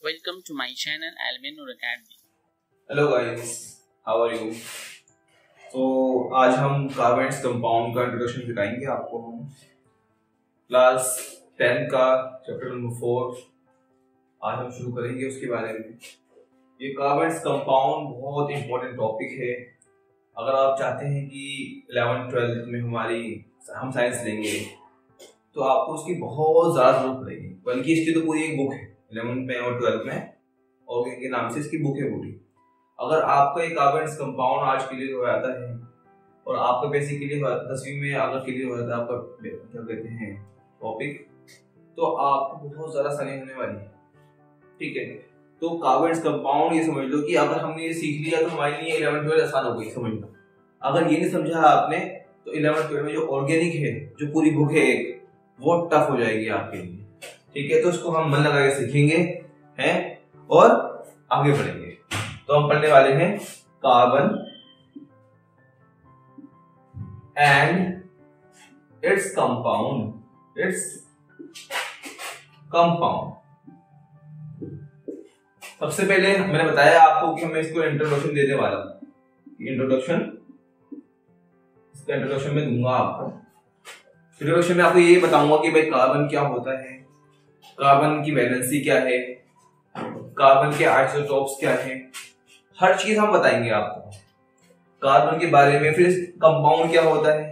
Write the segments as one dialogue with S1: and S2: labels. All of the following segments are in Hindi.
S1: Welcome to my channel Alvin Noor Academy.
S2: Hello guys, how are you. तो आज हम कार्बेंस कंपाउंड का इंट्रोडक्शन सिखाएंगे आपको। हम क्लास 10 का चैप्टर नंबर 4 आज हम शुरू करेंगे उसके बारे में। ये कार्बेंस कंपाउंड बहुत इंपॉर्टेंट टॉपिक है। अगर आप चाहते हैं कि 11th-12th में हम साइंस लेंगे तो आपको उसकी बहुत ज़्यादा जरूरत पड़ेगी, बल्कि इसकी तो पूरी एक बुक है 11th में और 12th में, और इनके नाम से इसकी बुक है पूरी। अगर आपका एक कार्बेंस कंपाउंड आज क्लियर हो जाता है और आपका बेसिक क्लियर हो 10वीं में अगर क्लियर हो जाता है आपका क्या कहते हैं टॉपिक, तो आपको बहुत ज़्यादा आसानी होने वाली है। ठीक है, तो कार्बेंस कंपाउंड ये समझ लो कि अगर हमने ये सीख लिया तो हमारे लिए 11th-12th आसान हो गई समझना। अगर ये नहीं समझा आपने तो 11th-12th में जो ऑर्गेनिक है, जो पूरी बुक है एक, वो टफ हो जाएगी आपके लिए। ठीक है, तो उसको हम मन लगा के सीखेंगे हैं और आगे बढ़ेंगे। तो हम पढ़ने वाले हैं कार्बन एंड इट्स कंपाउंड। सबसे पहले मैंने बताया आपको कि मैं इसको इंट्रोडक्शन देने वाला हूं। इंट्रोडक्शन में दूंगा आपको। इंट्रोडक्शन में आपको ये बताऊंगा कि भाई कार्बन क्या होता है, कार्बन की वैलेंसी क्या है, कार्बन के आइसोटोप्स क्या है, हर चीज हम बताएंगे आपको कार्बन के बारे में। फिर कंपाउंड क्या होता है,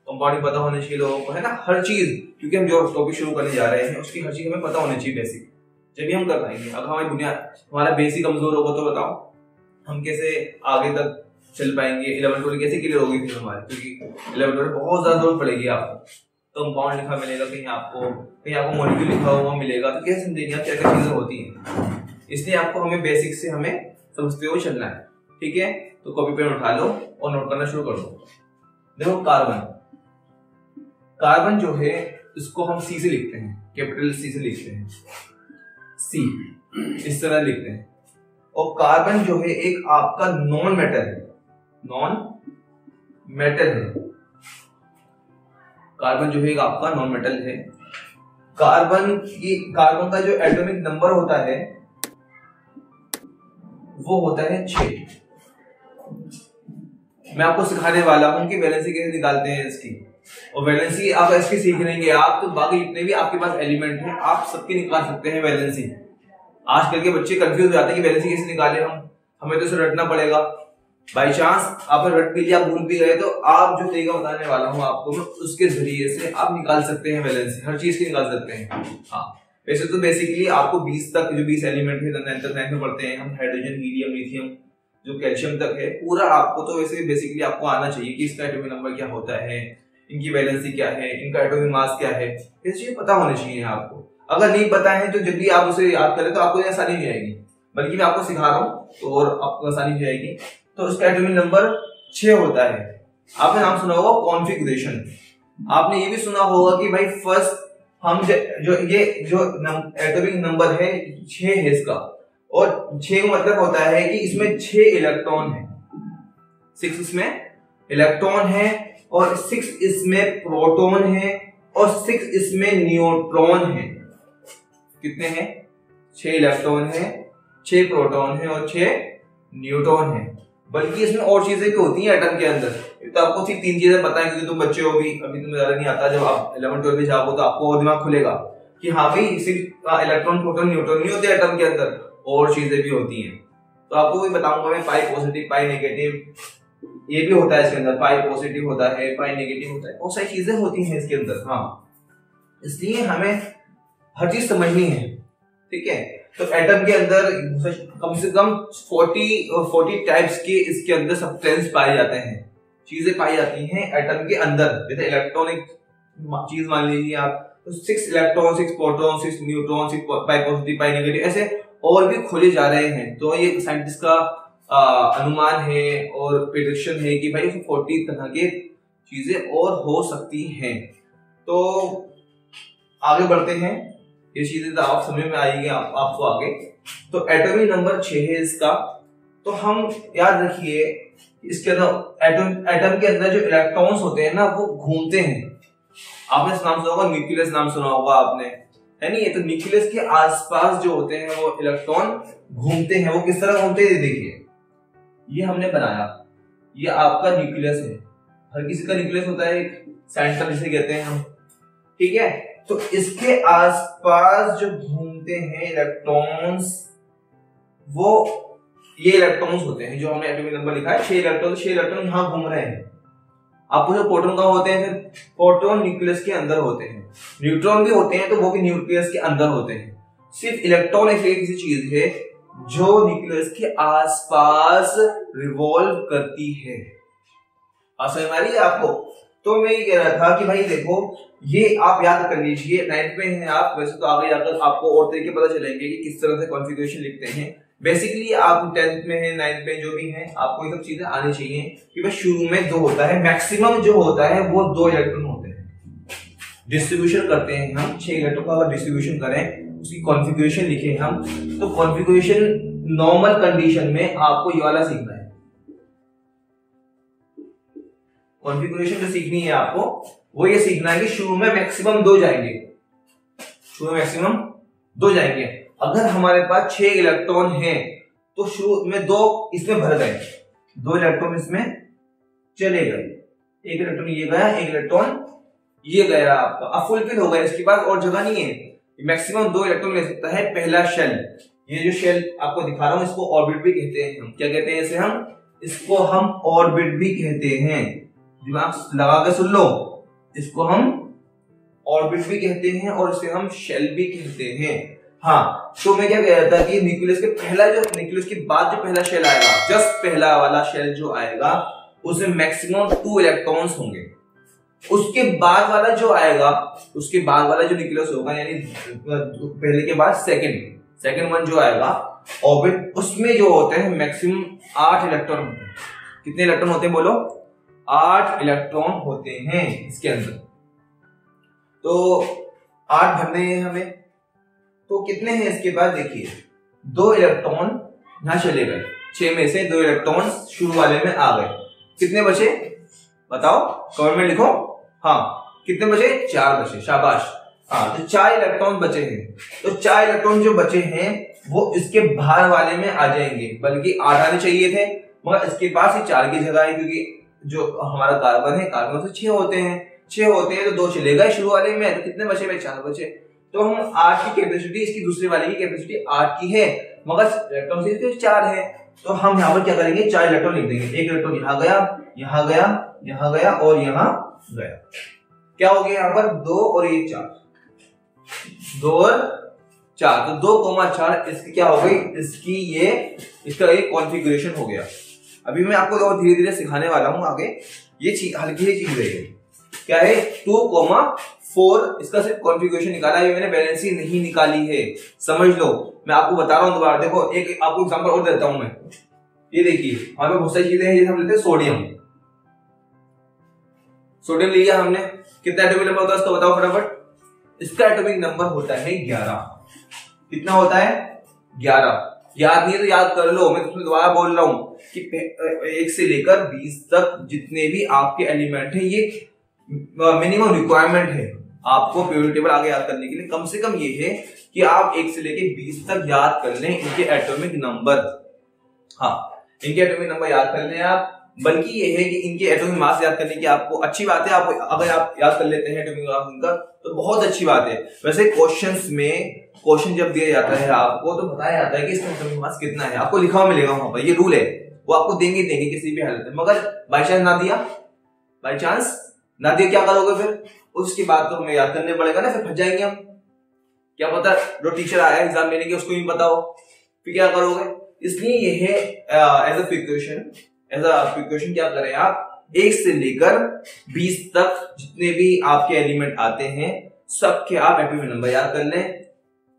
S2: कंपाउंड पता होना चाहिए लोगों को, है ना, हर चीज, क्योंकि हम जो टॉपिक शुरू करने जा रहे हैं उसकी हर चीज हमें पता होनी चाहिए बेसिक, जब हम कर पाएंगे। अगर हमारा बेसिक कमजोर होगा तो बताओ हम कैसे आगे तक चल पाएंगे। 11th-12th कैसे क्लियर होगी फिर हमारे, क्योंकि 11th-12th बहुत ज्यादा जरूरत पड़ेगी आपको। कंपाउंड लिखा मिलेगा कहीं आपको मॉलिक्यूल लिखा हुआ मिलेगा, तो कैसे समझेंगे आप क्या क्या चीजें होती हैं। इसलिए आपको हमें बेसिक से हमें समझते हुए चलना है। ठीक है, तो कॉपी पेन उठा लो और नोट करना शुरू कर दो। देखो कार्बन जो है इसको हम सी से लिखते हैं, कैपिटल सी से लिखते हैं, सी इस तरह लिखते हैं। और कार्बन जो है एक आपका नॉन मेटल है। कार्बन जो है एक आपका नॉन मेटल है। कार्बन का जो एटॉमिक नंबर होता है वो होता है 6। मैं आपको सिखाने वाला हूं कि वैलेंसी कैसे निकालते हैं इसकी। और वैलेंसी आप इसकी सीख लेंगे आप तो बाकी जितने भी आपके पास एलिमेंट हैं आप सबके निकाल सकते हैं वैलेंसी। आजकल के बच्चे कंफ्यूज हो जाते हैं कि वैलेंसी कैसे निकाले हमें तो इसे रटना पड़ेगा। बाई चांस आपने रट भी लिया, भूल भी गए, तो आप जो तरीका बताने वाला हूं आपको मैं उसके जरिए से आप निकाल सकते हैं वैलेंसी, हर चीज की निकाल सकते हैं। हाँ, वैसे तो बेसिकली आपको 20 तक, जो 20 एलिमेंट है 9th में पढ़ते हैं हम, हाइड्रोजन, हीलियम, लिथियम, जो कैल्शियम तक है पूरा आपको तो वैसे बेसिकली आपको आना चाहिए कि इसका एटॉमिक नंबर क्या होता है, इनकी वैलेंसी क्या है, इनका एटॉमिक मास क्या है, ये चीजें पता होनी चाहिए आपको। अगर नहीं पता है तो जब भी आप उसे याद करें तो आपको आसानी हो जाएगी, बल्कि मैं आपको सिखा रहा हूँ तो और आपको आसानी हो जाएगी। तो उसका एटॉमिक नंबर 6 होता है। आपने नाम सुना होगा कॉन्फ़िगरेशन। आपने ये भी सुना होगा कि भाई फर्स्ट हम जो एटॉमिक नंबर है 6 है इसका, और 6 का मतलब होता है कि इसमें 6 इलेक्ट्रॉन है, 6 इसमें इलेक्ट्रॉन है, और 6 इसमें प्रोटॉन है, और 6 इसमें न्यूट्रॉन है। कितने हैं? 6 इलेक्ट्रॉन है, 6 प्रोटॉन है और 6 न्यूट्रॉन है। बल्कि इसमें और चीजें भी होती हैं एटम के अंदर। तो आपको सिर्फ 3 चीजें पता है क्योंकि तुम बच्चे हो, अभी तुम्हें ज्यादा नहीं आता। जब आप 11th-12th में जाओगे तो आपको और दिमाग खुलेगा कि हाँ भाई सिर्फ इलेक्ट्रॉन, प्रोटॉन, न्यूट्रॉन नहीं होते एटम के अंदर, और चीजें भी होती हैं। तो आपको भी बताऊंगा मैं, पाई पॉजिटिव, पाई नेगेटिव, ये भी होता है इसके अंदर। पाई पॉजिटिव होता है, पाई नेगेटिव होता है, बहुत सारी चीजें होती हैं इसके अंदर। हाँ, इसलिए हमें हर चीज समझनी है। ठीक है, तो एटम के अंदर कम से कम 40 टाइप्स के इसके अंदर सब्सटेंस पाए जाते हैं, चीजें पाई जाती हैं एटम के अंदर। जैसे इलेक्ट्रॉनिक चीज मान लीजिए आप, तो 6 इलेक्ट्रॉन, 6 प्रोटॉन, 6 न्यूट्रॉन, 6 पाई पॉजिटिव, पाई नेगेटिव, ऐसे और भी खोले जा रहे हैं। तो ये साइंटिस्ट का अनुमान है और प्रेडिक्शन है कि भाई 40 तरह के चीजें और हो सकती हैं। तो आगे बढ़ते हैं, ये चीजें तो आप समझ में आएगी आपको आगे। तो एटॉमिक नंबर 6 है इसका। तो हम याद रखिए इसके अंदर एटम के अंदर जो इलेक्ट्रॉन्स होते हैं ना वो घूमते हैं। आपने नाम सुना होगा न्यूक्लियस, नाम सुना होगा आपने, है नहीं? तो न्यूक्लियस के आसपास जो होते हैं वो इलेक्ट्रॉन घूमते हैं। वो किस तरह घूमते हैं देखिए, ये हमने बनाया, ये आपका न्यूक्लियस है, हर किसी का न्यूक्लियस होता है एक सेंटर जिसे कहते हैं हम, ठीक है? तो इसके आसपास जो घूमते हैं इलेक्ट्रॉन्स, वो ये इलेक्ट्रॉन्स होते हैं जो हमने एटॉमिक नंबर लिखा है 6 इलेक्ट्रॉन। 6 इलेक्ट्रॉन यहां घूम रहे हैं। आपको जो प्रोटॉन कहां होते हैं? फिर प्रोटॉन न्यूक्लियस के अंदर होते हैं। न्यूट्रॉन भी होते हैं तो वो भी न्यूक्लियस के अंदर होते हैं। सिर्फ इलेक्ट्रॉन ऐसी किसी चीज है जो न्यूक्लियस के आसपास रिवॉल्व करती है। समझ आ रही है आपको? तो मैं ये कह रहा था कि भाई देखो, ये आप याद कर लीजिए, 9th में हैं आप, वैसे तो आगे जाकर आपको और तरीके पता चलेंगे कि किस तरह से कॉन्फ़िगरेशन लिखते हैं। बेसिकली आप 10th में हैं, 9th में जो भी हैं, आपको ये सब चीजें आनी चाहिए कि भाई शुरू में 2 होता है, मैक्सिमम जो होता है वो 2 इलेक्ट्रॉन होते हैं। डिस्ट्रीब्यूशन करते हैं हम 6 इलेक्ट्रॉन का, अगर डिस्ट्रीब्यूशन करें उसकी कॉन्फ़िगरेशन लिखे हम, तो कॉन्फ़िगरेशन नॉर्मल कंडीशन में आपको ये वाला सीखना है। कॉन्फ़िगरेशन जो सीखनी है आपको वो ये सीखना है कि शुरू में मैक्सिमम 2 जाएंगे, शुरू में मैक्सिमम 2 जाएंगे। अगर हमारे पास 6 इलेक्ट्रॉन हैं तो शुरू में 2 इसमें भर गए, 2 इलेक्ट्रॉन इसमें चले गए, 1 इलेक्ट्रॉन ये गया, 1 इलेक्ट्रॉन ये गया आपका, अब फुलफिल हो गया। इसके बाद और जगह नहीं है, मैक्सिमम 2 इलेक्ट्रॉन ले सकता है पहला शेल। ये जो शेल आपको दिखा रहा हूं इसको ऑर्बिट भी कहते हैं हम। क्या कहते हैं इसे हम? इसको हम ऑर्बिट भी कहते हैं। दिमाग लगा के सुन लो, इसको हम ऑर्बिट भी कहते हैं और इसे हम शेल भी कहते हैं। हाँ, तो मैं क्या कह रहा था कि न्यूक्लियस के पहला जो न्यूक्लियस के बाद जो पहला शेल आएगा, जस्ट पहला वाला शेल जो आएगा उसमें मैक्सिमम 2 इलेक्ट्रॉन्स होंगे। उसके बाद वाला जो आएगा, उसके बाद वाला जो न्यूक्लियस होगा, यानी पहले के बाद सेकंड वन जो आएगा ऑर्बिट, उसमें जो होते हैं मैक्सिमम 8 इलेक्ट्रॉन होते हैं। कितने इलेक्ट्रॉन होते हैं बोलो? 8 इलेक्ट्रॉन होते हैं इसके अंदर। तो 8 भरने हैं हमें, तो कितने हैं इसके बाद देखिए, 2 इलेक्ट्रॉन यहां चले गए, 6 में से 2 इलेक्ट्रॉन शुरू वाले में आ गए। कितने बचे बताओ, कमेंट में लिखो। हाँ, कितने बचे? 4 बचे, शाबाश। हाँ, तो 4 इलेक्ट्रॉन बचे हैं। तो 4 इलेक्ट्रॉन जो बचे हैं वो इसके बाहर वाले में आ जाएंगे, बल्कि 8 आने चाहिए थे, मगर इसके पास ही 4 की जगह है, क्योंकि जो हमारा कार्बन है, कार्बन से 6 होते हैं, 6 होते हैं तो 2 चले गए शुरू वाले में, तो कितने बचे भाई? 4 बचे। तो हम 8 की कैपेसिटी, इसकी दूसरे वाले की कैपेसिटी 8 की है, मगर इलेक्ट्रॉन से 4 है, तो हम यहाँ पर क्या करेंगे? 4 इलेक्ट्रॉन लिख देंगे। 1 इलेक्ट्रॉन यहाँ गया, यहाँ गया, यहाँ गया और यहाँ गया। क्या हो गया यहाँ पर? 2 और 1 4, 2 और 4, तो 2,4 इसकी क्या हो गई? इसकी ये इसका एक कॉन्फ़िगरेशन हो गया। अभी मैं आपको और धीरे धीरे सिखाने वाला हूं आगे। ये हल्की ही चीज है, क्या है? 2,4 इसका सिर्फ कॉन्फ़िगरेशन निकाला है, मैंने वैलेंसी नहीं निकाली है, समझ लो। मैं आपको बता रहा हूं दोबारा। देखो, एक आपको एग्जांपल और देता हूं मैं। ये देखिए, हमारे पास बहुत सारी चीजें हैं, जैसे हम लेते हैं सोडियम। सोडियम लिया हमने, कितना एटॉमिक नंबर होता है इसका बताओ फटाफट। इसका एटॉमिक नंबर होता है 11। कितना होता है? 11। याद नहीं है तो याद कर लो, मैं तुम्हें दोबारा बोल रहा हूं कि 1 से लेकर 20 तक जितने भी आपके एलिमेंट हैं, ये मिनिमम रिक्वायरमेंट है आपको पीरियोडिक टेबल आगे याद करने के लिए। कम से कम ये है कि आप 1 से लेकर 20 तक याद कर लें इनके एटॉमिक नंबर। हाँ, इनके एटॉमिक नंबर याद कर लें आप, बल्कि ये है कि इनके एटॉमिक मास याद करने की आपको अच्छी बात है। आप अगर आप याद कर लेते हैं एटॉमिक मास इनका तो बहुत अच्छी बात है। वैसे क्वेश्चंस में क्वेश्चन जब दिया जाता है आपको तो बताया जाता है कि इसका एटॉमिक मास कितना है, आपको लिखा हुआ मिलेगा वहां पर, ये रूल है, वो आपको देंगे किसी भी हालत में। मगर बाई चांस ना दिया, बाई चांस ना दिया, क्या करोगे फिर? उसके बाद तो हमें याद करने पड़ेगा ना, फिर फंस जाएंगे हम। क्या पता जो टीचर आया एग्जाम लेने के उसको भी पता हो, फिर क्या करोगे? इसलिए ये है एज अ प्रिकॉशन क्या करें आप, 1 से लेकर 20 तक जितने भी आपके एलिमेंट आते हैं सबके आप एटॉमिक नंबर याद कर लें,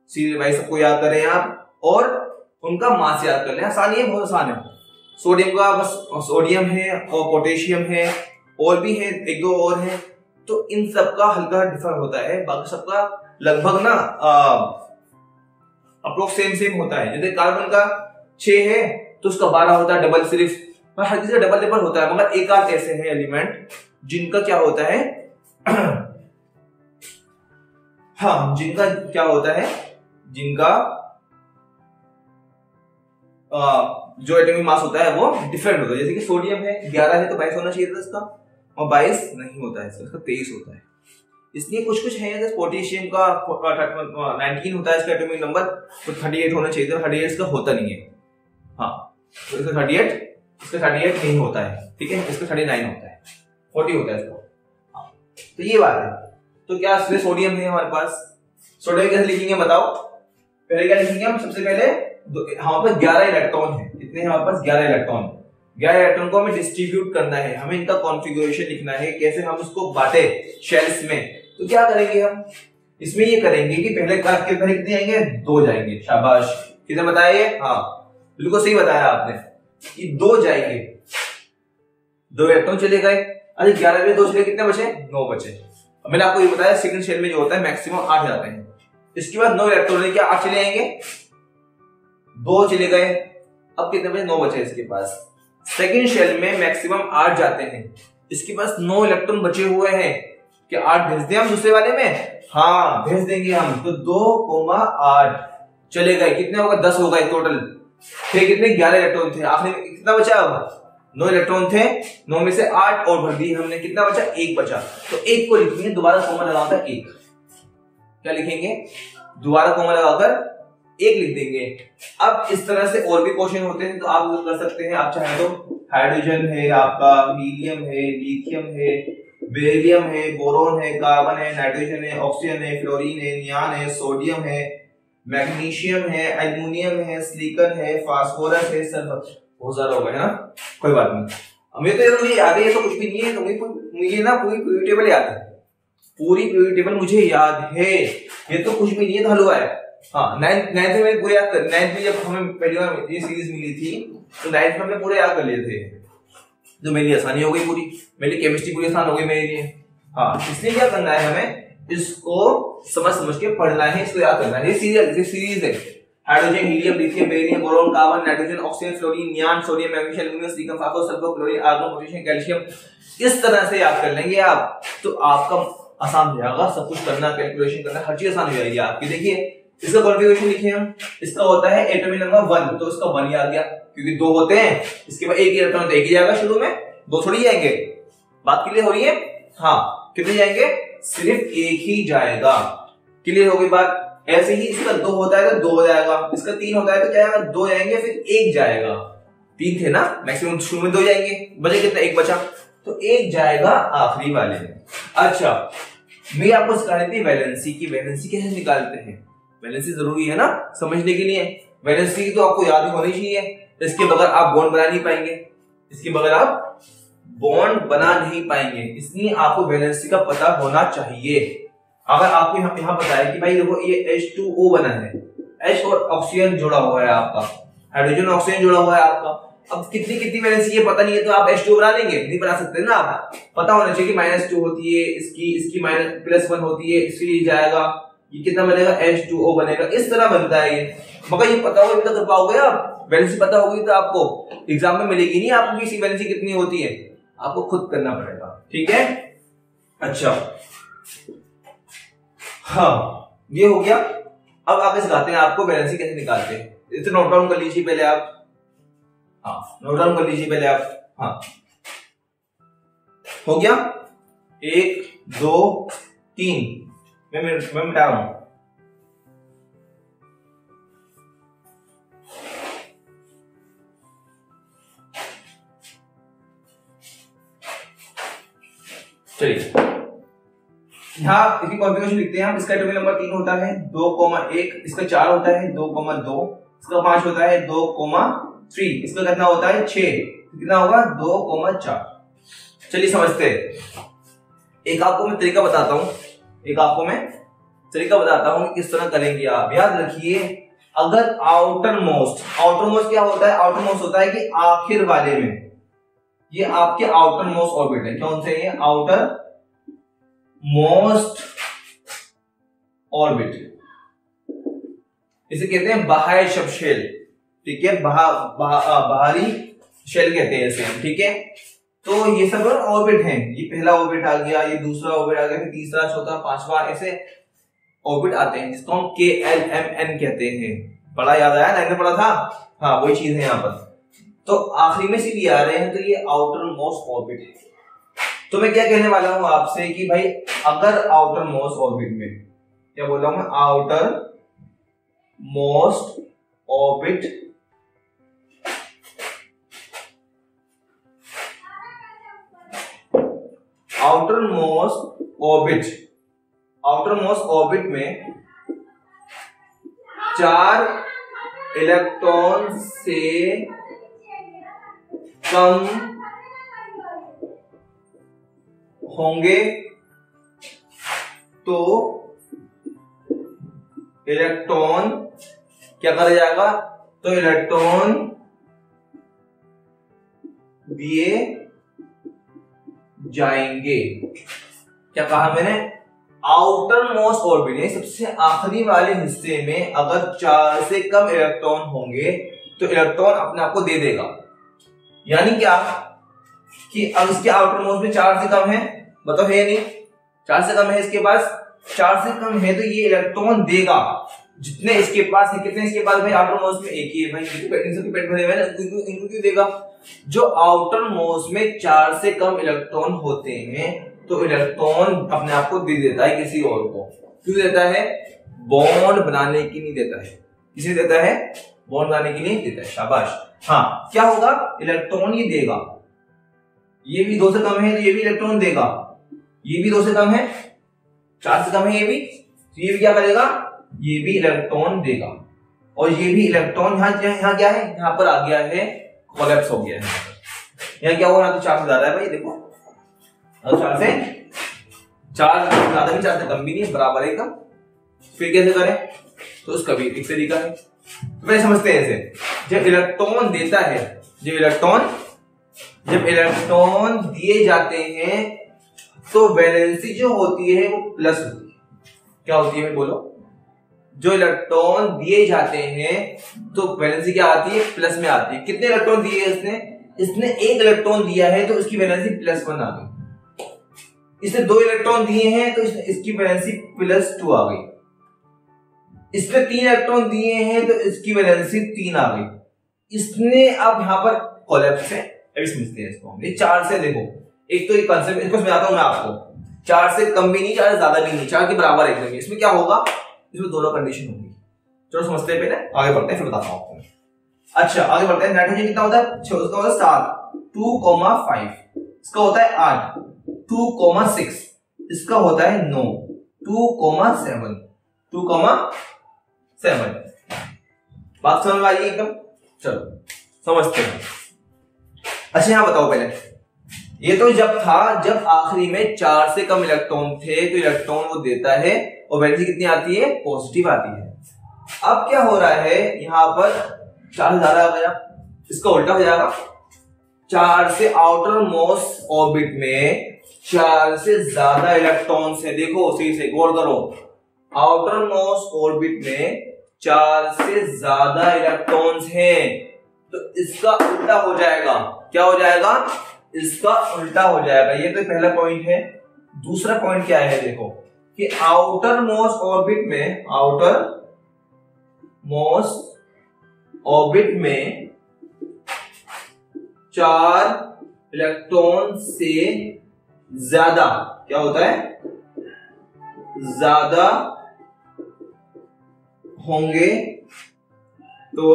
S2: सीरियल वाइज सबको याद करें आप, और उनका मास याद कर लें। आसान है, बहुत आसान है। सोडियम का बस सोडियम है और पोटेशियम है, और भी है 1-2 और हैं, तो इन सबका हल्का डिफर होता है, बाकी सबका लगभग ना अप्रोक्स सेम होता है। जैसे कार्बन का 6 है तो उसका 12 होता है डबल, सिर्फ हर किसी का डबल होता है, मगर एक आध ऐसे हैं एलिमेंट जिनका क्या होता है हाँ, जिनका क्या होता है, जिनका जो एटॉमिक मास होता है वो डिफरेंट होता है। जैसे कि सोडियम है 11 है तो 22 होना चाहिए था इसका, और 22 नहीं होता है इसका 23 होता है। इसलिए कुछ कुछ है, जैसे पोटेशियम का 19 होता है इसका एटॉमिक नंबर, तो 38 होना चाहिए था, 38 इसका होता नहीं है। हाँ, तो इसका 38 नहीं होता है, ठीक है, इसका 39 होता है, 40 होता है इसका। तो ये बात है। तो क्या सोडियम है हमारे पास, सोडियम कैसे लिखेंगे बताओ? पहले क्या लिखेंगे हम? सबसे पहले हमारे पास 11 इलेक्ट्रॉन है। कितने हैं हमारे पास? 11 इलेक्ट्रॉन। 11 इलेक्ट्रॉन को हमें डिस्ट्रीब्यूट करना है, हमें इनका कॉन्फ़िगरेशन लिखना है, कैसे हम उसको बांटे शेल्स में। तो क्या करेंगे हम इसमें? ये करेंगे कि पहले कितने आएंगे? 2 जाएंगे। शाबाश, कितने बताया? हाँ, बिल्कुल सही बताया आपने कि 2 जाएंगे, 2 इलेक्ट्रॉन चले गए। अरे 11 में 2 चले, कितने बचे? 9 बचे। मैंने आपको ये बताया सेकंड शेल में जो होता है मैक्सिमम 8 जाते हैं। इसके बाद 9 इलेक्ट्रॉन लेके 8 चले आएंगे, 2 चले गए, अब कितने बचे? 9 बचे इसके पास। सेकंड शेल में मैक्सिमम 8 जाते हैं, इसके पास 9 इलेक्ट्रॉन बचे हुए हैं। क्या 8 भेज दें हम दूसरे वाले में? हाँ, भेज देंगे हम। तो 2,8 चले गए, कितने होगा? 10 हो गए टोटल। फिर कितने? 11 इलेक्ट्रॉन थे, आखिर में कितना बचा? अब 9 इलेक्ट्रॉन थे, 9 में से 8 और भर दिए हमने, कितना बचा? 1 बचा। तो 1 को लिखेंगे, दोबारा कॉमा लगाकर 1। क्या लिखेंगे? दोबारा कॉमा लगाकर 1 लिख देंगे। अब इस तरह से और भी क्वेश्चन होते हैं, तो आप कर सकते हैं। आप चाहे तो हाइड्रोजन है आपका, हीलियम है, लिथियम है, बेरिलियम है, बोरोन है, कार्बन है, नाइट्रोजन है, ऑक्सीजन है, फ्लोरीन है, नियान है, सोडियम है, मैग्नीशियम है, एल्युमिनियम है, सिलिकॉन है, फास्फोरस है, सल्फर। बहुत ज्यादा हो गया है ना, कोई बात नहीं। हमें तो ये याद है, ये तो कुछ भी नहीं है। तो मुझे ना पूरी पीरियड टेबल याद है, पूरी पीरियड टेबल मुझे याद है। ये तो कुछ भी नहीं है, तो हलवा है। हाँ, नाइन्थ में पूरा याद कर। नाइन्थ में जब हमें पहली बार ये सीरीज मिली थी, तो नाइन्थ में हमने पूरे याद कर लिए थे। जो मेरे लिए आसानी हो गई, पूरी मेरे लिए केमिस्ट्री पूरी आसान हो गई मेरे लिए। हाँ, इसलिए क्या करना है हमें? इसको समझ के पढ़ना है, इसको याद करना है। ये सीरीज है। Hydrogen, helium, lithium, beryllium, boron, carbon, nitrogen, oxygen, fluorine, neon, sodium, magnesium, aluminium, silicon, phosphorus, sulphur, chlorine, argon, potassium, calcium. इस तरह से याद कर लेंगे आप, तो आपका आसान हो जाएगा। सब कुछ करना, कैलकुलेशन करना, हर चीज आसान हो जाएगी आपकी। देखिए इसका कॉन्फ़िगरेशन लिखे हम। इसका होता है एटॉमिक नंबर 1, तो इसका 1 ही आ गया, क्योंकि 2 होते हैं। इसके बाद 1 इलेक्ट्रॉन तो 1 ही जाएगा शुरू में, 2 थोड़ी जाएंगे। बात क्लियर हो रही है? हाँ, कितने जाएंगे? सिर्फ 1 ही जाएगा। क्लियर हो गई बात? ऐसे ही इसका 2 होता है तो 2 हो जाएगा, इसका 3 होता है तो क्या आएगा? 2 जाएंगे, फिर 1 जाएगा। 3 थे ना मैक्सिमम, शुरू में 2 जाएंगे, बचे कितना? 1 बचा, तो 1 जाएगा आखिरी वाले में। अच्छा, मैं आपको सिखा रही थी वैलेंसी की। वैलेंसी कैसे निकालते हैं? वैलेंसी जरूरी है ना समझने के लिए। वैलेंसी की तो आपको याद ही होनी चाहिए, इसके बगैर आप बॉन्ड बना नहीं पाएंगे, इसके बगैर आप बॉन्ड बना नहीं पाएंगे। इसलिए आपको वैलेंसी का पता होना चाहिए। अगर आपको यहाँ पता है कि भाई देखो ये H2O बना है, H और ऑक्सीजन जुड़ा हुआ है आपका, हाइड्रोजन ऑक्सीजन जुड़ा हुआ है आपका। अब कितनी वैलेंसी ये पता नहीं है, तो आप H2O बना लेंगे? नहीं बना सकते ना। आप पता होना चाहिए कि -2 होती है इसकी +1 होती है, इसके लिए जाएगा। ये कितना बनेगा? H2O बनेगा। इस तरह बनता है ये। मगर ये पता होगा कर पाओगे आप? वैलेंसी पता होगी तो आपको एग्जाम में मिलेगी नहीं आपको किसी वैलेंसी कितनी होती है, आपको खुद करना पड़ेगा। ठीक है? अच्छा, हाँ, ये हो गया। अब आगे सिखाते हैं आपको वैलेंसी कैसे निकालते हैं। इसे नोट डाउन कर लीजिए पहले आप। हाँ, नोट डाउन कर लीजिए पहले आप। हाँ, हो गया? 1 2 3। मैं मिटा रहा हूं। चलिए यहाँ इसकी कॉन्फ़िगरेशन लिखते हैं हम। इसका एटॉमिक नंबर 3 होता है 2,1, इसका 4 होता है 2,2, इसका 5 होता है 2,3, इसका कितना होता है 6, कितना होगा 2,4। चलिए समझते हैं। एक आपको मैं तरीका बताता हूं, किस तरह करेंगे आप। याद रखिए, अगर आउटर मोस्ट क्या होता है? आउटर मोस्ट होता है कि आखिर वाले में, ये आपके आउटर मोस्ट ऑर्बिट है। कौन से? ये आउटर मोस्ट ऑर्बिट, इसे कहते हैं बाह्य शेल। ठीक है, बाहरी शेल कहते हैं इसे। ठीक है, तो ये सब ऑर्बिट हैं। ये पहला ऑर्बिट आ गया, ये दूसरा ऑर्बिट आ गया, फिर तीसरा, चौथा, पांचवा, ऐसे ऑर्बिट आते हैं जिसको हम KLMN कहते हैं। पढ़ा, याद आया ना, पढ़ा था, हाँ वही चीज है यहाँ पर। तो आखिरी में सीधी आ रहे हैं, तो ये आउटर मोस्ट ऑर्बिट है। तो मैं क्या कहने वाला हूं आपसे कि भाई अगर आउटर मोस्ट ऑर्बिट में, क्या बोल रहा हूं मैं, outer most orbit outer most orbit में 4 इलेक्ट्रॉन से कम होंगे तो इलेक्ट्रॉन क्या करा जाएगा, तो इलेक्ट्रॉन दिए जाएंगे। क्या कहा मैंने, आउटर मोस्ट ऑर्बिट सबसे आखिरी वाले हिस्से में अगर 4 से कम इलेक्ट्रॉन होंगे तो इलेक्ट्रॉन अपने आप को दे देगा। यानी क्या कि अब इसके आउटर मोस्ट में 4 से कम है, बताओ है नहीं, 4 से कम है इसके पास, 4 से कम है तो ये इलेक्ट्रॉन देगा जितने इसके पास है। कितने इसके पास भाई, आउटर मोस्ट में एक ही है भाई, इनके पेट भरे हुए हैं, इनको क्यों देगा। जो आउटर मोस्ट में 4 से कम इलेक्ट्रॉन होते हैं तो इलेक्ट्रॉन अपने आप को दे देता है किसी और को। क्यों देता है, बॉन्ड बनाने की नहीं देता है। किसे देता है, बॉन्ड बनाने की नहीं देता है, शाबाश। हाँ, क्या होगा, इलेक्ट्रॉन ये देगा, ये भी 2 से कम है तो ये भी इलेक्ट्रॉन देगा, ये भी 2 से कम है, 4 से कम है ये भी, तो ये भी क्या करेगा, ये भी इलेक्ट्रॉन देगा। और ये भी इलेक्ट्रॉन यहाँ क्या है, यहाँ पर आ गया है, कोलैप्स हो गया है। यहाँ क्या हुआ, तो 4 से ज्यादा है भाई, देखो 4 से ज्यादा भी, 4 से कम भी नहीं, बराबर है कम। फिर कैसे करें, तो उसका भी एक तरीका है, तो पहले समझते हैं इसे। जब इलेक्ट्रॉन देता है, जब इलेक्ट्रॉन दिए जाते हैं तो वैलेंसी जो होती है वो प्लस होती है। क्या होती है बोलो, जो इलेक्ट्रॉन दिए जाते हैं तो वैलेंसी क्या आती है, प्लस में आती है। कितने इलेक्ट्रॉन दिए इसने 1 इलेक्ट्रॉन दिया है तो इसकी वैलेंसी +1 आ गई। इसने 2 इलेक्ट्रॉन दिए हैं तो इसकी वैलेंसी +2 आ गई। इसने 3 इलेक्ट्रॉन दिए हैं तो इसकी वैलेंसी 3 आ गई। इसने अब यहां पर कोलैप्स है, अभी समझते हैं इसको। ये 4 से, देखो एक तो ये कंसेप्ट, इसको समझाता हूं मैं आपको। 4 से कम भी नहीं, 4 से ज्यादा भी नहीं, 4 के बराबर एकदम। इसमें क्या होगा, इसमें दोनों कंडीशन होंगी। चलो समझते हैं, पहले आगे बढ़ते हैं फिर बताता हूं आपको। अच्छा आगे बढ़ते हैं। नाइट्रोजन कितना होता है, उसका होता है 7, 2,5। इसका होता है 8, 2,6। इसका होता है 9, 2,7, 2,7। बात समझ में आई एकदम, चलो समझते हैं। अच्छा यहां बताओ पहले, ये तो जब था जब आखिरी में 4 से कम इलेक्ट्रॉन थे तो इलेक्ट्रॉन वो देता है और वैलेंसी कितनी आती है, पॉजिटिव आती है। अब क्या हो रहा है, यहां पर 4 से ज्यादा आ गया, इसका उल्टा हो जाएगा। 4 से आउटर मोस्ट ऑर्बिट में 4 से ज्यादा इलेक्ट्रॉन्स है। देखो सही से गौर करो, आउटर मोस्ट ऑर्बिट में 4 से ज्यादा इलेक्ट्रॉन्स हैं तो इसका उल्टा हो जाएगा। क्या हो जाएगा, इसका उल्टा हो जाएगा। ये तो पहला पॉइंट है। दूसरा पॉइंट क्या है, देखो कि आउटर मोस्ट ऑर्बिट में 4 इलेक्ट्रॉन से ज्यादा क्या होता है, ज्यादा होंगे तो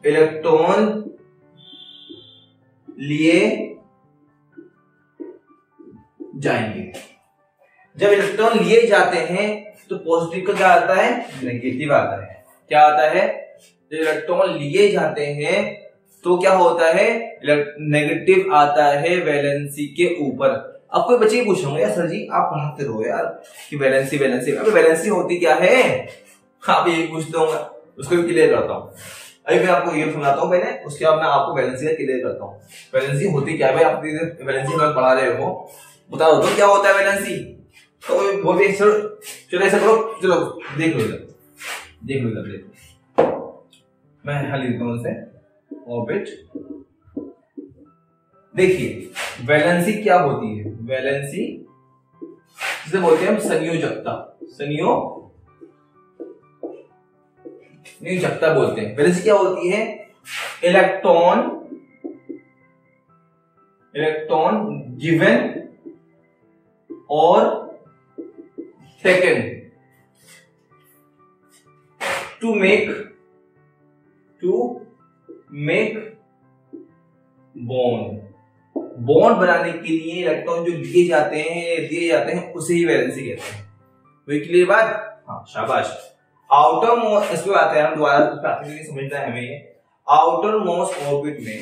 S2: इलेक्ट्रॉन लिए जाएंगे। जब इलेक्ट्रॉन लिए जाते हैं तो पॉजिटिव का क्या आता है, नेगेटिव आता है। क्या आता है, जब इलेक्ट्रॉन लिए जाते हैं तो क्या होता है, नेगेटिव आता है वैलेंसी के ऊपर। अब कोई बच्चे पूछ रहे यार सर जी आप पढ़ाते रहो यार कि वैलेंसी अबे वैलेंसी होती क्या है, आप यही पूछते होंगे, उसको भी क्लियर करता हूँ। अभी मैं आपको ये समझाता हूँ पहले, उसके बाद मैं आपको वैलेंसी का क्लियर करता हूँ। वैलेंसी होती क्या है भाई, आप वैलेंसी में पढ़ा रहे हो, बता दो तो क्या होता है वैलेंसी। तो वो भी चलो ऐसा करो, चलो देख लो इधर मैं हल देता हूँ इसे। ऑर्बिट, देखिए वैलेंसी क्या होती है, वैलेंसी जिसे बोलते हैं हम संयोजकता। नहीं जगता बोलते हैं। वैलेंसी क्या होती है? इलेक्ट्रॉन गिवन और टेकन टू मेक बॉन्ड बनाने के लिए इलेक्ट्रॉन जो दिए जाते हैं उसे ही वैलेंसी कहते हैं। वही क्लियर बात? हाँ शाबाश। आउटर मोस्ट, इस पे आते हैं हम दोबारा, समझना है हमें। आउटर मोस्ट ऑर्बिट में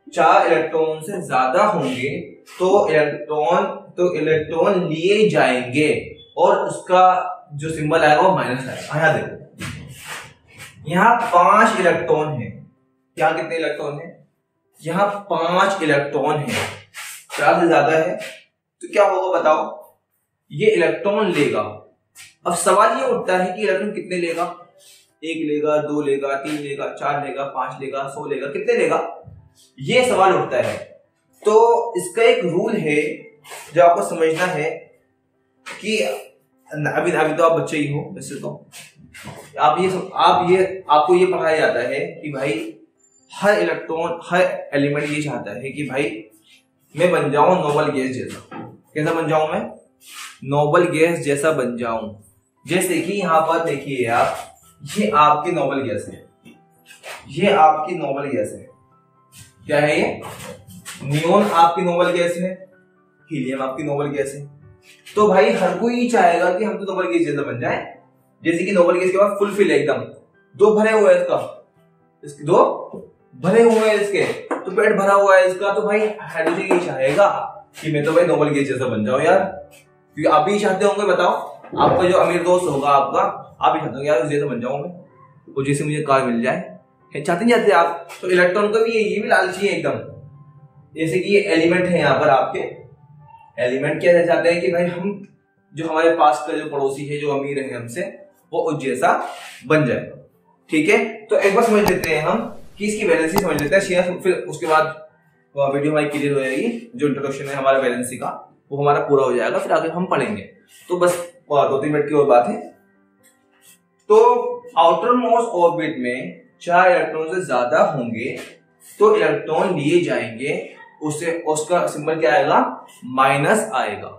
S2: 4 इलेक्ट्रॉन से ज्यादा होंगे तो इलेक्ट्रॉन लिए जाएंगे और उसका जो सिंबल आएगा वो माइनस आएगा। यहाँ देखो, यहाँ 5 इलेक्ट्रॉन है। यहाँ कितने इलेक्ट्रॉन है? यहाँ 5 इलेक्ट्रॉन है। 4 से ज्यादा है तो क्या होगा बताओ? ये इलेक्ट्रॉन लेगा। अब सवाल ये उठता है कि इलेक्ट्रॉन कितने लेगा? 1 लेगा, 2 लेगा, 3 लेगा, 4 लेगा, 5 लेगा, 100 लेगा, कितने लेगा? ये सवाल उठता है। तो इसका एक रूल है जो आपको समझना है कि अभी तो आप बच्चे ही हो वैसे तो आपको ये पढ़ाया जाता है कि भाई हर इलेक्ट्रॉन, हर एलिमेंट ये चाहता है कि भाई मैं बन जाऊं नोबल गैस जैसा। कैसा बन जाऊं मैं? नोबल गैस जैसा बन जाऊं। जैसे कि यहाँ पर देखिए आप, ये आपकी नोबल गैस है, ये आपकी नोबल गैस है। क्या है ये? नियोन आपकी नोबल गैस है, हीलियम आपकी नोबल गैस है। तो भाई हर कोई चाहेगा कि हम तो नोबल गैस जैसा बन जाए। जैसे कि नोबल गैस के बाद फुलफिल एकदम 2 भरे हुए हैं इसके 2 भरे हुए हैं इसके, तो पेट भरा हुआ है इसका। तो भाई हाइड्रोजन ये चाहेगा कि मैं तो भाई नोबल गैस जैसा बन जाऊं यार। क्योंकि आप भी चाहते होंगे, बताओ आपका जो अमीर दोस्त होगा आपका, आप भी चाहते होंगे यार जैसा बन जाऊं मैं, और जैसे मुझे कार मिल जाए, चाहते आप। तो इलेक्ट्रॉन का भी ये भी लालची है एकदम। जैसे कि ये एलिमेंट है, यहाँ पर आपके एलिमेंट क्या चाहते हैं कि भाई हम जो हमारे पास का जो पड़ोसी है, जो अमीर है हमसे, वो उस जैसा बन जाए। ठीक है, तो एक बार समझ लेते हैं हम कि इसकी वैलेंसी समझ लेते हैं, फिर उसके बाद वीडियो हमारी क्लियर हो जाएगी। जो इंट्रोडक्शन है हमारा वैलेंसी का वो हमारा पूरा हो जाएगा, फिर आगे हम पढ़ेंगे। तो बस 2-3 मिनट की और बात है। तो आउटर मोस्ट ऑर्बिट में 4 इलेक्ट्रॉन से ज्यादा होंगे तो इलेक्ट्रॉन लिए जाएंगे, उसका सिंबल क्या आएगा? माइनस आएगा।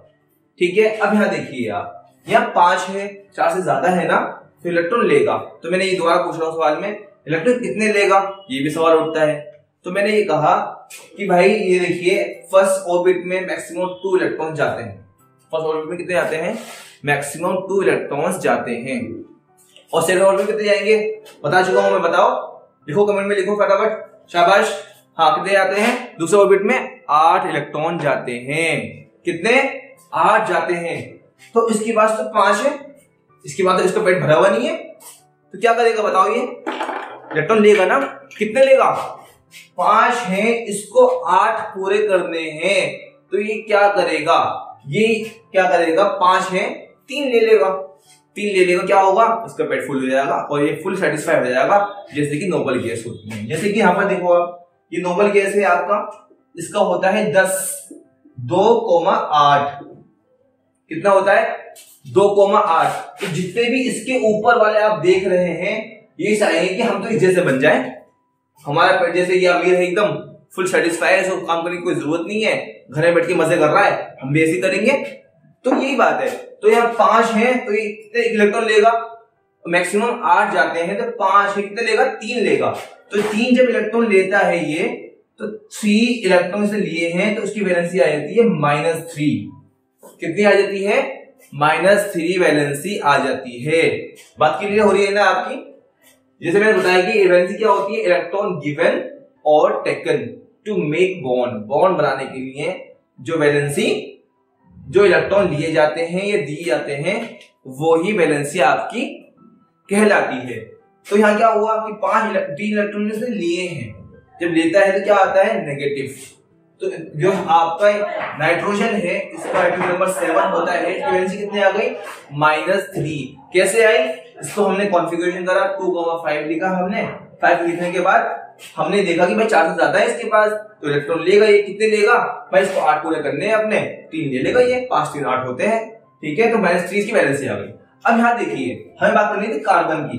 S2: ठीक है, अब यहाँ देखिए आप, यहाँ 5 है, 4 से ज्यादा है ना, तो इलेक्ट्रॉन लेगा। तो मैंने ये दोबारा पूछ रहा हूँ सवाल में, इलेक्ट्रॉन कितने लेगा? ये भी सवाल उठता है। तो मैंने ये कहा कि भाई ये देखिए, फर्स्ट ऑर्बिट में मैक्सिमम 2 इलेक्ट्रॉन जाते हैं। फर्स्ट ऑर्बिट में कितने जाते हैं? मैक्सिमम 2 इलेक्ट्रॉन्स जाते हैं। और सेकंड ऑर्बिट में कितने जाएंगे? बता चुका हूं मैं, बताओ, लिखो कमेंट में, लिखो फटाफट, शाबाश। हाँ, कितने जाते हैं? दूसरे ऑर्बिट में 8 इलेक्ट्रॉन जाते हैं। कितने? 8 जाते हैं। तो इसके पास तो 5 है, इसके बाद तो इसका पेट भरा हुआ नहीं है, तो क्या करेगा बताओ? ये इलेक्ट्रॉन लेगा ना, कितने लेगा? 5 है, इसको 8 पूरे करने हैं, तो ये क्या करेगा? ये क्या करेगा? 5 है, 3 ले लेगा। 3 ले लेगा, क्या होगा? इसका पेट फुल हो जाएगा और ये फुल सेटिस्फाई हो जाएगा, जैसे कि नोबल गैस होती है। जैसे कि यहाँ पर देखो आप, ये नोबल गैस है आपका, इसका होता है 10, 2,8। कितना होता है? 2,8। तो जितने भी इसके ऊपर वाले आप देख रहे हैं, ये चाहेंगे कि हम तो इस जैसे बन जाएं, हमारा पेट जैसे ये अमीर है, एकदम फुल सेटिस्फाई है, सब काम करने की कोई जरूरत नहीं है, घर में बैठ के मजे कर रहा है, हम भी ऐसे करेंगे। तो यही बात है। तो यहाँ 5 है, तो ये कितने इलेक्ट्रॉन लेगा? मैक्सिमम 8 जाते हैं, तो 5 है, कितने लेगा? 3 लेगा। तो 3 जब इलेक्ट्रॉन लेता है ये, तो 3 इलेक्ट्रॉन से लिए हैं, तो उसकी वैलेंसी आ जाती है -3। कितनी आ जाती है? -3 वैलेंसी आ जाती है। बात क्लियर हो रही है ना आपकी? जैसे मैंने बताया कि वैलेंसी क्या होती है? इलेक्ट्रॉन गिवन और टेकन टू मेक बॉन्ड बनाने के लिए जो वैलेंसी, जो इलेक्ट्रॉन लिए जाते हैं या दिए जाते हैं, वो ही वैलेंसी आपकी कहलाती है। तो यहाँ क्या हुआ कि 3 इलेक्ट्रॉन से लिए हैं, जब लेता है तो क्या आता है? नेगेटिव। तो जो आपका नाइट्रोजन है, इसका एटॉमिक नंबर 7 होता है, इसकी वैलेंसी कितनी आ गई? -3। कैसे आई? इसको हमने कॉन्फ़िगरेशन करा, 2,5 लिखा हमने। 5 लिखने के बाद हमने देखा कि भाई 4 से ज्यादा है इसके पास, तो इलेक्ट्रॉन लेगा। ये कितने लेगा? भाई इसको 8 पूरे करने हैं अपने, 3 ले लेगा ये, 5 3 8 होते हैं। ठीक है, तो -3 की वैलेंसी आ गई। अब यहाँ देखिए, हमें बात करनी थी कार्बन की।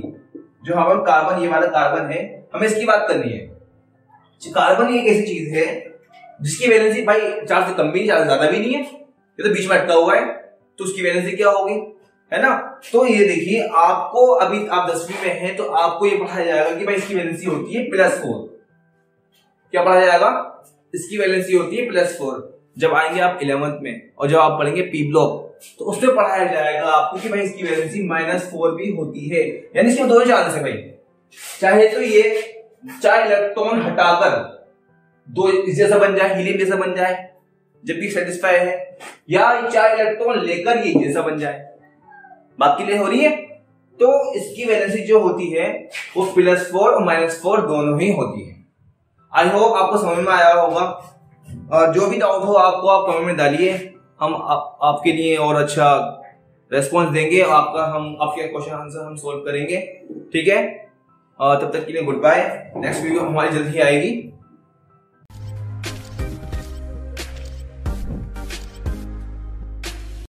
S2: जो हमारा कार्बन, ये वाला कार्बन है, हमें इसकी बात करनी है। कार्बन एक ऐसी चीज है जिसकी वैलेंसी भाई 4 से कम भी नहीं, 4 से ज्यादा भी नहीं है, ये तो बीच में अटका हुआ है, तो उसकी वैलेंसी क्या होगी, है ना। तो ये देखिए, आपको अभी आप 10वीं में हैं तो आपको ये पढ़ाया जाएगा कि भाई इसकी वैलेंसी होती है +4। क्या पढ़ाया जाएगा, इसकी वैलेंसी होती है +4। जब आएंगे आप 11th में और जब आप पढ़ेंगे पी ब्लॉक तो उसमें पढ़ाया जाएगा आपको कि भाई इसकी वैलेंसी -4 भी होती है। यानी इसमें दो चांस है भाई, चाहे तो ये 4 इलेक्ट्रॉन हटाकर 2 इस जैसा बन जाए, हीलियम जैसा बन जाए जब भी सेटिस्फाई है, या 4 इलेक्ट्रॉन लेकर ये जैसा बन जाए। बात क्लियर हो रही है। तो इसकी वैलेंसी जो होती है वो +4 और -4 दोनों ही होती है। आई होप आपको समझ में आया होगा, और जो भी डाउट हो आपको आप कमेंट में डालिए, हम आपके लिए और अच्छा रेस्पॉन्स देंगे, आपके क्वेश्चन आंसर हम सोल्व करेंगे, ठीक है। तब तक के लिए गुड बाय। नेक्स्ट वीडियो हमारी जल्द ही आएगी।